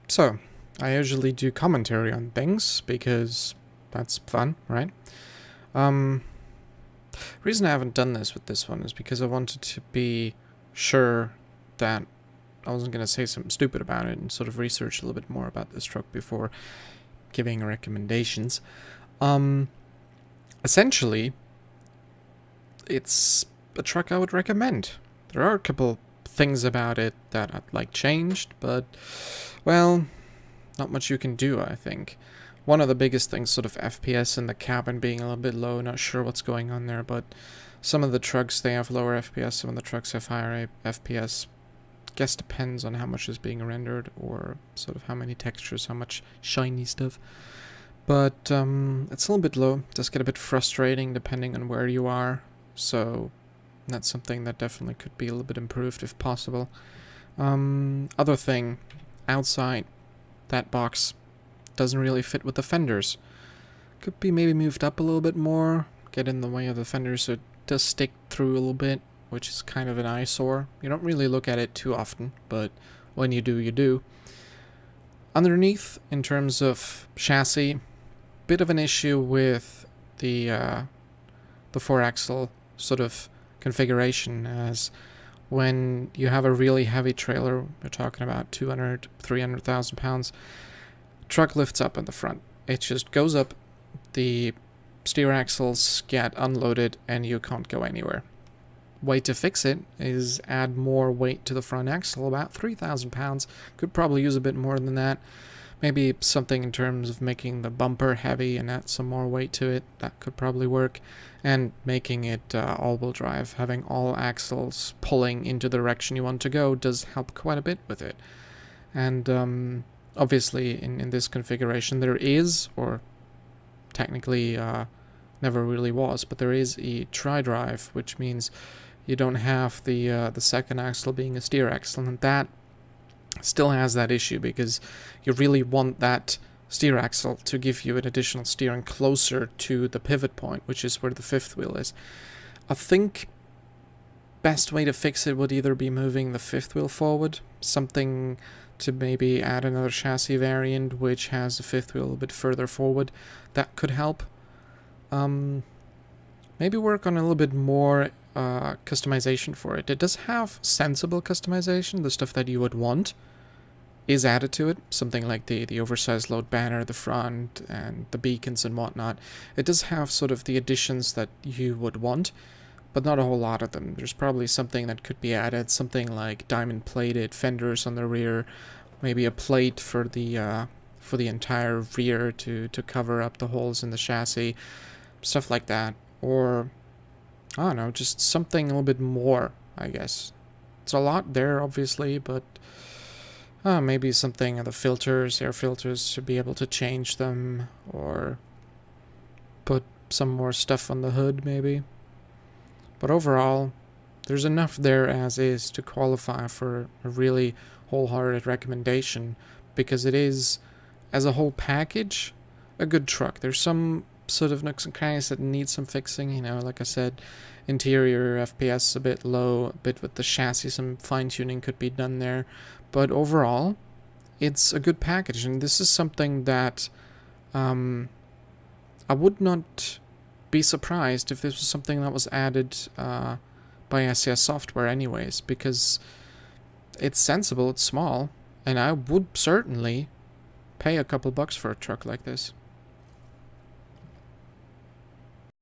So, I usually do commentary on things because that's fun, right? Um, reason I haven't done this with this one is because I wanted to be sure that I wasn't going to say something stupid about it and sort of research a little bit more about this truck before giving recommendations. Essentially, it's a truck I would recommend. There are a couple things about it that I'd like changed, but, well, not much you can do, I think. One of the biggest things, sort of FPS in the cabin being a little bit low, not sure what's going on there, but some of the trucks, they have lower FPS, some of the trucks have higher FPS. Guess depends on how much is being rendered, or sort of how many textures, how much shiny stuff. But it's a little bit low, does get a bit frustrating depending on where you are, so that's something that definitely could be a little bit improved if possible. Other thing, outside, that box doesn't really fit with the fenders. Could be maybe moved up a little bit more, get in the way of the fenders so it does stick through a little bit, which is kind of an eyesore. You don't really look at it too often, but when you do, you do. Underneath, in terms of chassis, bit of an issue with the 4-axle sort of configuration, as when you have a really heavy trailer, we're talking about 200, 300,000 pounds, truck lifts up in the front. It just goes up, the steer axles get unloaded, and you can't go anywhere. Way to fix it is add more weight to the front axle, about 3,000 pounds. Could probably use a bit more than that. Maybe something in terms of making the bumper heavy and add some more weight to it. That could probably work. And making it all-wheel drive, having all axles pulling into the direction you want to go does help quite a bit with it. And obviously in this configuration there is, or technically never really was, but there is a tri-drive, which means you don't have the second axle being a steer axle, and that still has that issue because you really want that steer axle to give you an additional steering closer to the pivot point, which is where the fifth wheel is. I think best way to fix it would either be moving the fifth wheel forward, something to maybe add another chassis variant which has the fifth wheel a bit further forward. That could help. Maybe work on a little bit more customization for it. It does have sensible customization. The stuff that you would want is added to it. Something like the oversized load banner, the front, and the beacons and whatnot. It does have sort of the additions that you would want, but not a whole lot of them. There's probably something that could be added, something like diamond-plated fenders on the rear, maybe a plate for the entire rear to cover up the holes in the chassis, stuff like that. Or, I don't know, just something a little bit more, I guess. It's a lot there, obviously, but maybe something, the filters, air filters, to be able to change them, or put some more stuff on the hood, maybe. But overall, there's enough there as is to qualify for a really wholehearted recommendation, because it is, as a whole package, a good truck. There's some sort of nooks and crannies that need some fixing, you know, like I said, interior FPS a bit low, a bit with the chassis, some fine-tuning could be done there, but overall, it's a good package, and this is something that I would not be surprised if this was something that was added by ATS software anyways, because it's sensible, it's small, and I would certainly pay a couple bucks for a truck like this.